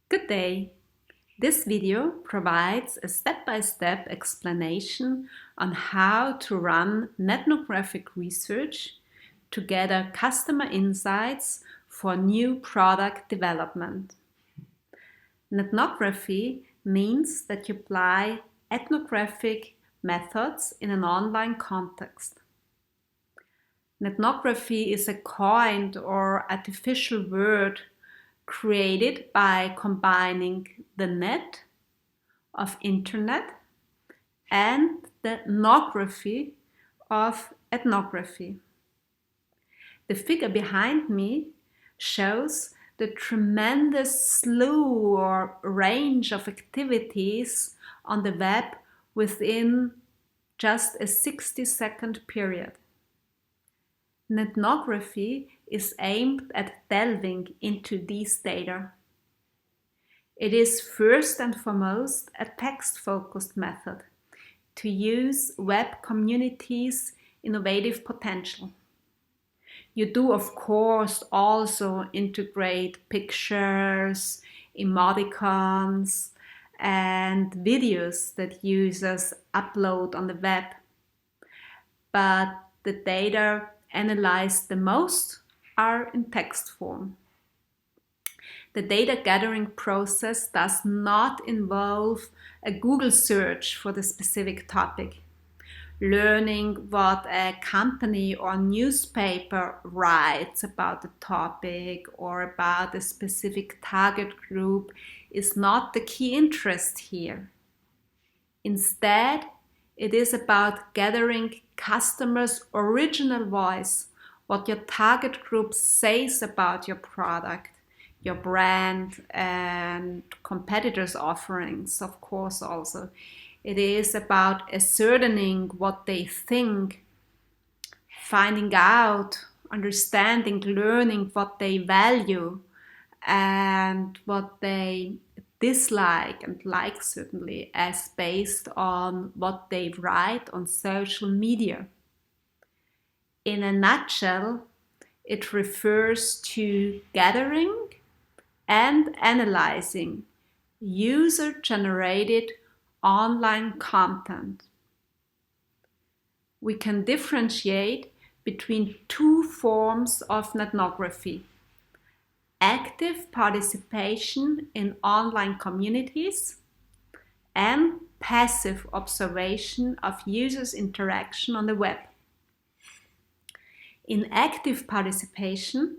Good day! This video provides a step-by-step explanation on how to run netnographic research to gather customer insights for new product development. Netnography means that you apply ethnographic methods in an online context. Netnography is a coined or artificial word created by combining the net of internet and the ethnography of ethnography. The figure behind me shows the tremendous slew or range of activities on the web within just a 60-second period. Netnography is aimed at delving into these data. It is first and foremost a text-focused method to use web communities' innovative potential. You do, of course, also integrate pictures, emoticons, and videos that users upload on the web. But the data analyzed the most are in text form. The data gathering process does not involve a Google search for the specific topic. Learning what a company or newspaper writes about the topic or about a specific target group is not the key interest here. Instead, it is about gathering customers' original voice, what your target group says about your product, your brand, and competitors' offerings, of course, also. It is about ascertaining what they think, finding out, understanding, learning what they value, and what they dislike and like, certainly, as based on what they write on social media. In a nutshell, it refers to gathering and analyzing user-generated online content. We can differentiate between two forms of netnography: active participation in online communities and passive observation of users' interaction on the web. In active participation,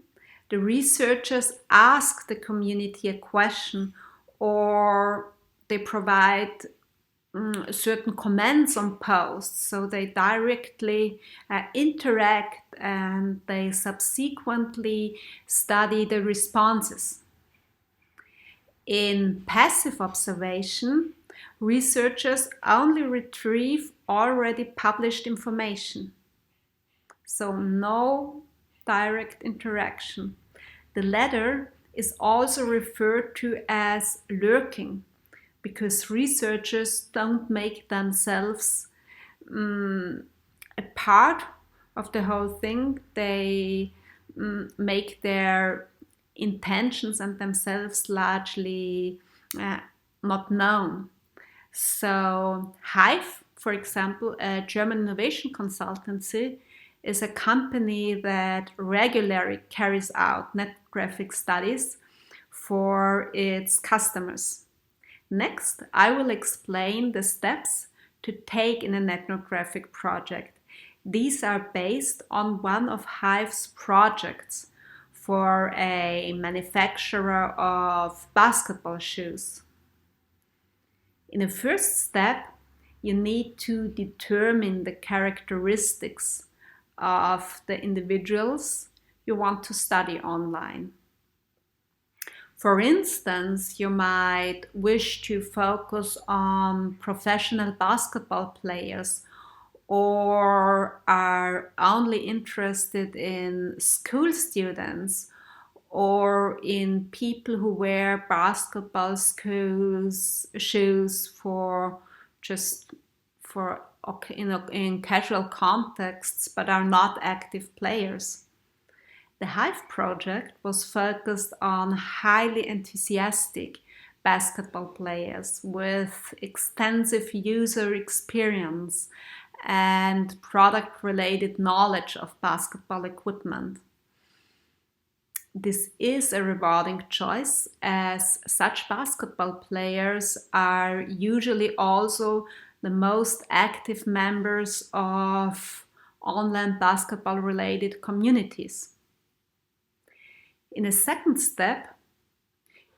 the researchers ask the community a question, or they provide certain comments on posts, so they directly interact and they subsequently study the responses. In passive observation, researchers only retrieve already published information, so no direct interaction. The latter is also referred to as lurking, because researchers don't make themselves a part of the whole thing. They make their intentions and themselves largely not known. So Hive, for example, a German innovation consultancy, is a company that regularly carries out netnographic studies for its customers. Next, I will explain the steps to take in an ethnographic project. These are based on one of Hive's projects for a manufacturer of basketball shoes. In the first step, you need to determine the characteristics of the individuals you want to study online. For instance, you might wish to focus on professional basketball players, or are only interested in school students, or in people who wear basketball shoes for in casual contexts, but are not active players. The Hive project was focused on highly enthusiastic basketball players with extensive user experience and product-related knowledge of basketball equipment. This is a rewarding choice, as such basketball players are usually also the most active members of online basketball-related communities. In a second step,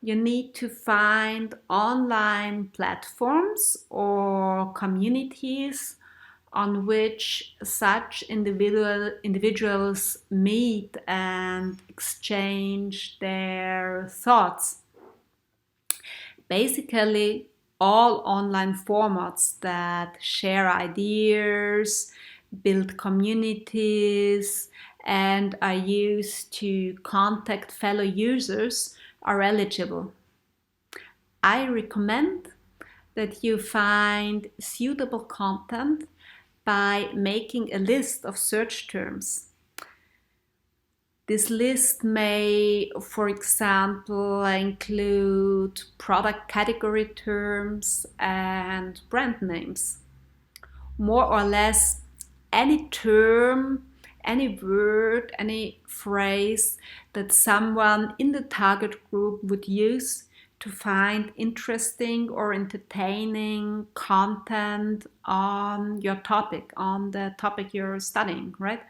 you need to find online platforms or communities on which such individuals meet and exchange their thoughts. Basically, all online formats that share ideas, build communities, and are used to contact fellow users are eligible. I recommend that you find suitable content by making a list of search terms. This list may, for example, include product category terms and brand names. More or less any term, any word, any phrase that someone in the target group would use to find interesting or entertaining content on your topic, on the topic you're studying, right?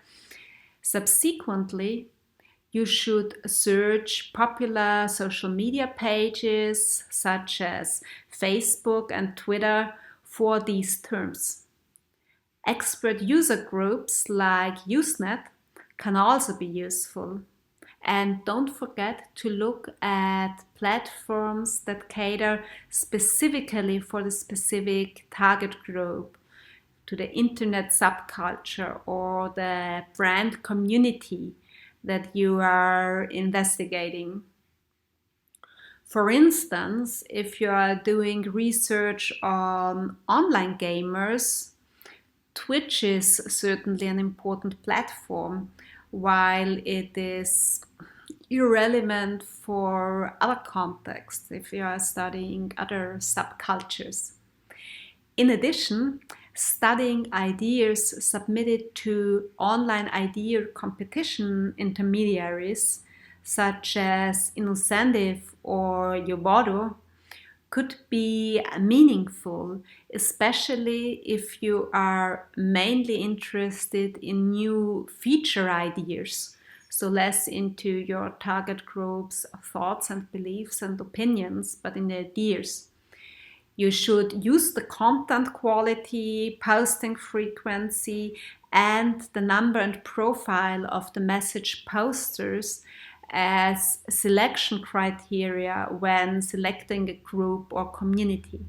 Subsequently, you should search popular social media pages such as Facebook and Twitter for these terms. Expert user groups like Usenet can also be useful. And don't forget to look at platforms that cater specifically for the specific target group, to the internet subculture or the brand community that you are investigating. For instance, if you are doing research on online gamers, Twitch is certainly an important platform, while it is irrelevant for other contexts if you are studying other subcultures. In addition, studying ideas submitted to online idea competition intermediaries such as Incentive or Yobodo could be meaningful, especially if you are mainly interested in new feature ideas, so less into your target group's thoughts and beliefs and opinions, but in the ideas. You should use the content quality, posting frequency, and the number and profile of the message posters as selection criteria when selecting a group or community.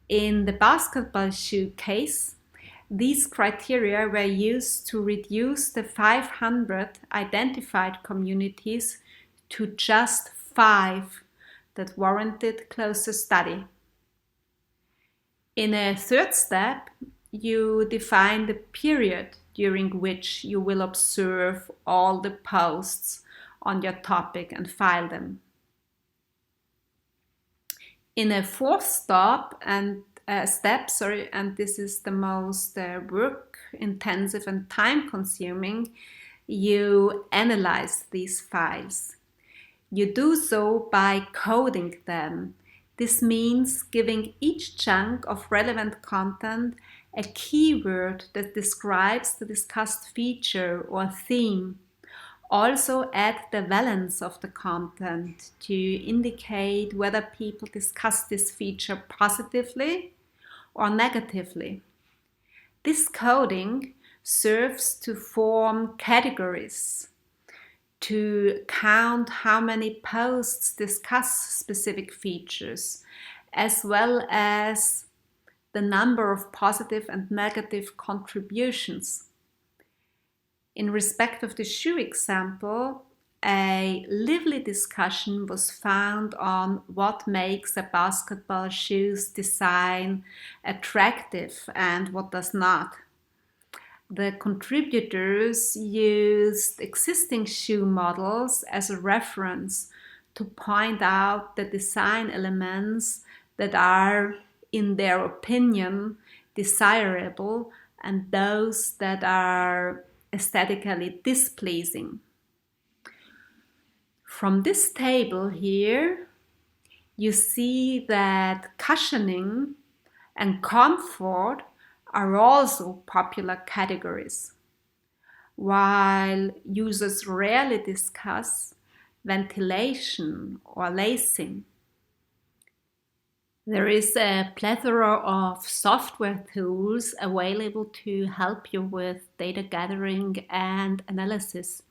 In the basketball shoe case, these criteria were used to reduce the 500 identified communities to just 5 that warranted closer study. In a third step, you define the period during which you will observe all the posts on your topic and file them. In a fourth step, and this is the most work-intensive and time-consuming, you analyze these files. You do so by coding them. This means giving each chunk of relevant content a keyword that describes the discussed feature or theme. Also add the valence of the content to indicate whether people discuss this feature positively or negatively. This coding serves to form categories, to count how posts discuss specific features, as well as the number of positive and negative contributions. In respect of the shoe example, a lively discussion was found on what makes a basketball shoe's design attractive and what does not. The contributors used existing shoe models as a reference to point out the design elements that are, in their opinion, desirable and those that are aesthetically displeasing. From this table here, you see that cushioning and comfort are also popular categories, while users rarely discuss ventilation or lacing. There is a plethora of software tools available to help you with data gathering and analysis.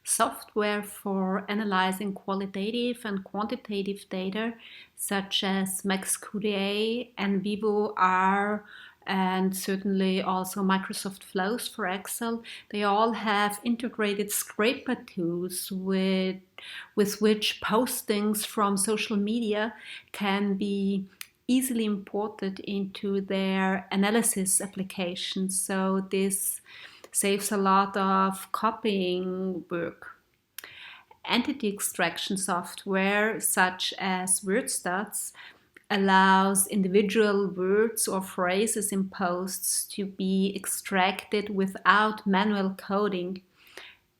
Software for analyzing qualitative and quantitative data, such as MaxQDA and VivoR, and certainly also Microsoft Flows for Excel. They all have integrated scraper tools with which postings from social media can be easily imported into their analysis applications. So this saves a lot of copying work. Entity extraction software such as WordStats allows individual words or phrases in posts to be extracted without manual coding,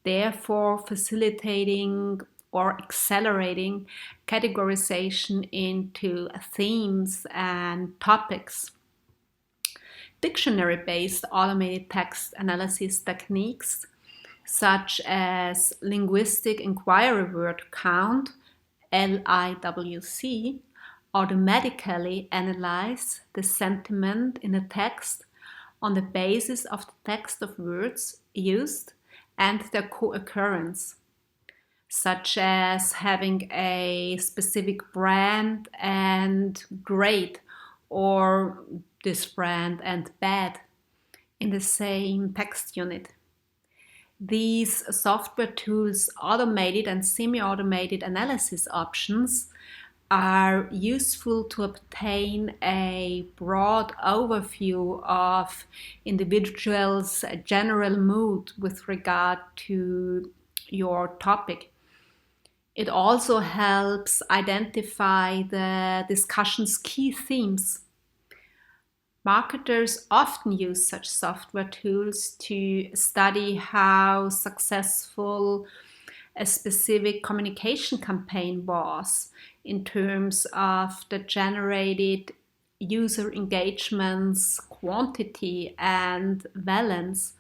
therefore facilitating or accelerating categorization into themes and topics. Dictionary-based automated text analysis techniques, such as linguistic inquiry word count, LIWC, automatically analyze the sentiment in a text on the basis of the text of words used and their co-occurrence, such as having a specific brand and great, or this brand and bad in the same text unit. These software tools' automated and semi-automated analysis options are useful to obtain a broad overview of individuals' general mood with regard to your topic. It also helps identify the discussion's key themes. Marketers often use such software tools to study how successful a specific communication campaign was in terms of the generated user engagements, quantity, and valence.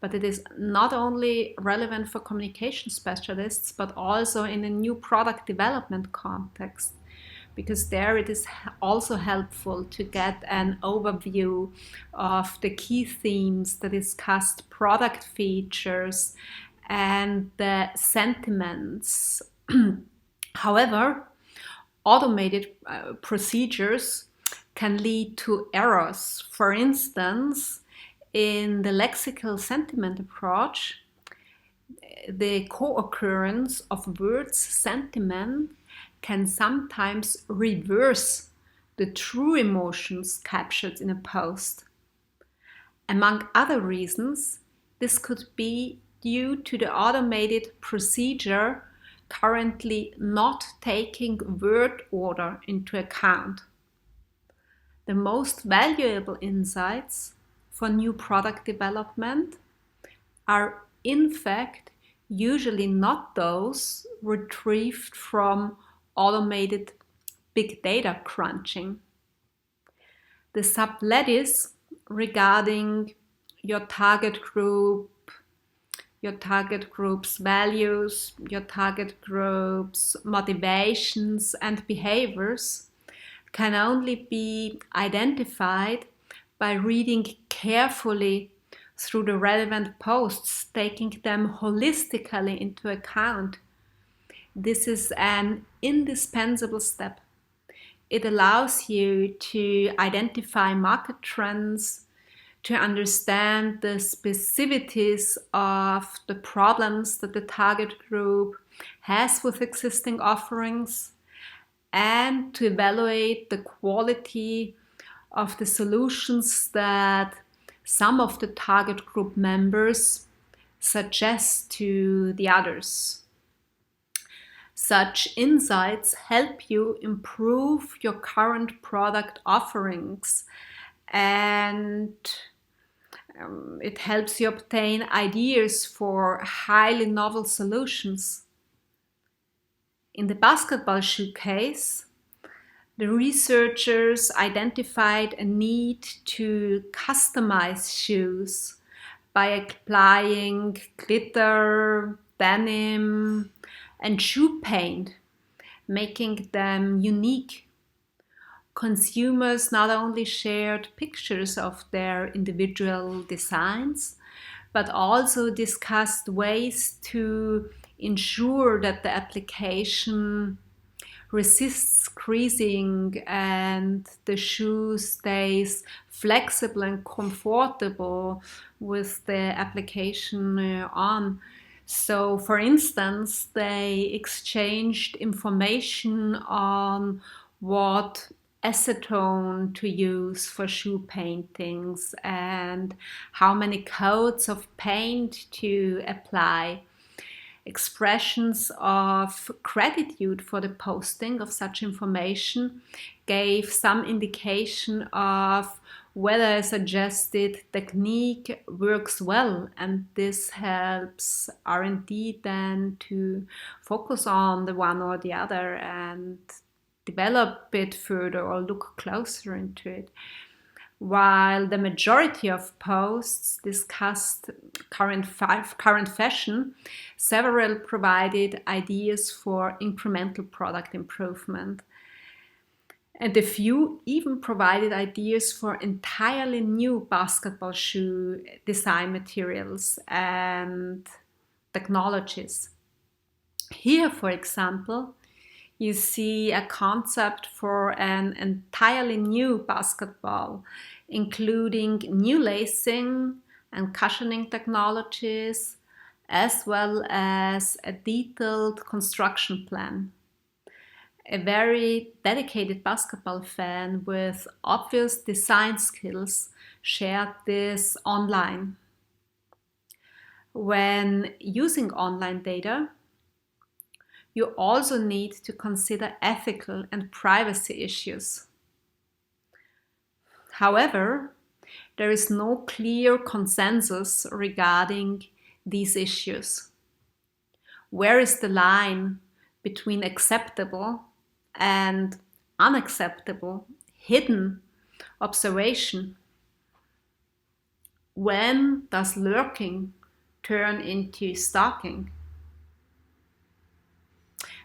But it is not only relevant for communication specialists, but also in a new product development context, because there it is also helpful to get an overview of the key themes, the discussed product features, and the sentiments. However, automated procedures can lead to errors. For instance, in the lexical sentiment approach, the co-occurrence of words sentiment can sometimes reverse the true emotions captured in a post. Among other reasons, this could be due to the automated procedure currently not taking word order into account. The most valuable insights for new product development are in fact usually not those retrieved from automated big data crunching. The subtleties regarding your target group, your target group's values, your target group's motivations and behaviors can only be identified by reading carefully through the relevant posts, taking them holistically into account. This is an indispensable step. It allows you to identify market trends, to understand the specificities of the problems that the target group has with existing offerings, and to evaluate the quality of the solutions that some of the target group members suggest to the others. Such insights help you improve your current product offerings, and it helps you obtain ideas for highly novel solutions. In the basketball shoe case, the researchers identified a need to customize shoes by applying glitter, denim, and shoe paint, making them unique. Consumers not only shared pictures of their individual designs, but also discussed ways to ensure that the application resists creasing and the shoe stays flexible and comfortable with the application on. So, for instance, they exchanged information on what acetone to use for shoe paintings and how many coats of paint to apply. Expressions of gratitude for the posting of such information gave some indication of whether a suggested technique works well, and this helps R&D then to focus on the one or the other and develop it further or look closer into it. While the majority of posts discussed current fashion, several provided ideas for incremental product improvement. And a few even provided ideas for entirely new basketball shoe design materials and technologies. Here, for example, you see a concept for an entirely new basketball, including new lacing and cushioning technologies, as well as a detailed construction plan. A very dedicated basketball fan with obvious design skills shared this online. When using online data, you also need to consider ethical and privacy issues. However, there is no clear consensus regarding these issues. Where is the line between acceptable and unacceptable hidden observation? When does lurking turn into stalking?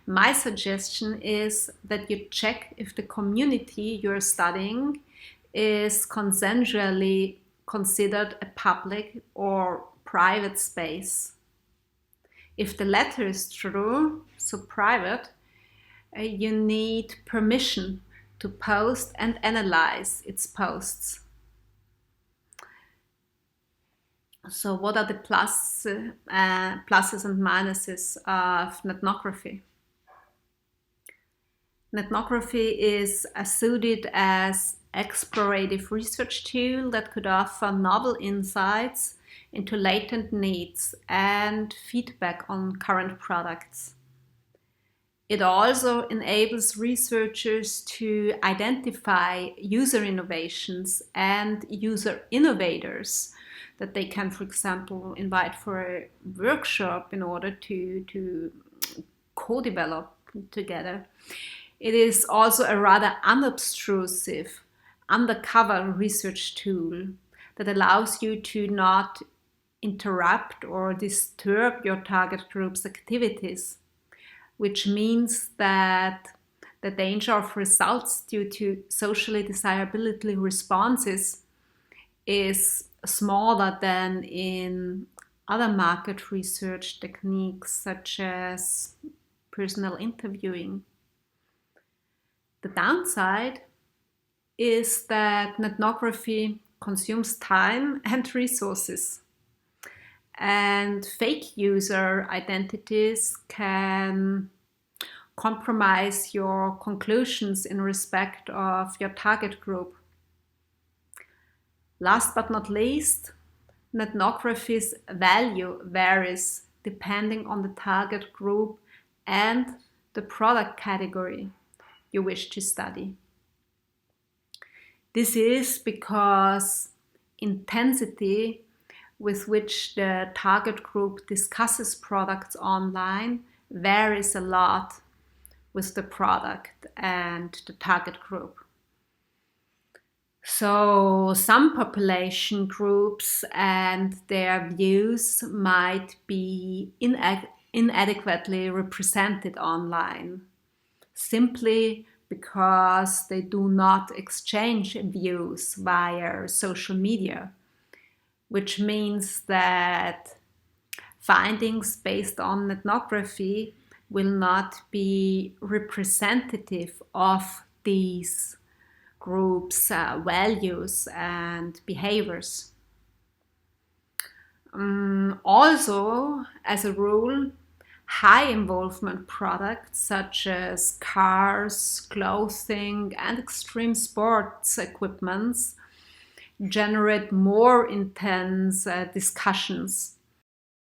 My suggestion is that you check if the community you're studying is consensually considered a public or private space. If the latter is true, so private, you need permission to post and analyze its posts. So what are the pluses and minuses of netnography? Netnography is suited as explorative research tool that could offer novel insights into latent needs and feedback on current products. It also enables researchers to identify user innovations and user innovators that they can, for example, invite for a workshop in order to co-develop together. It is also a rather unobtrusive, undercover research tool that allows you to not interrupt or disturb your target group's activities, which means that the danger of results due to socially desirability responses is smaller than in other market research techniques such as personal interviewing. The downside is that netnography consumes time and resources, and fake user identities can compromise your conclusions in respect of your target group. Last but not least, netnography's value varies depending on the target group and the product category you wish to study. This is because intensity with which the target group discusses products online varies a lot with the product and the target group. So some population groups and their views might be inadequately represented online, simply because they do not exchange views via social media, which means that findings based on ethnography will not be representative of these groups' values and behaviors. Also, as a rule, high involvement products such as cars, clothing, and extreme sports equipments generate more intense discussions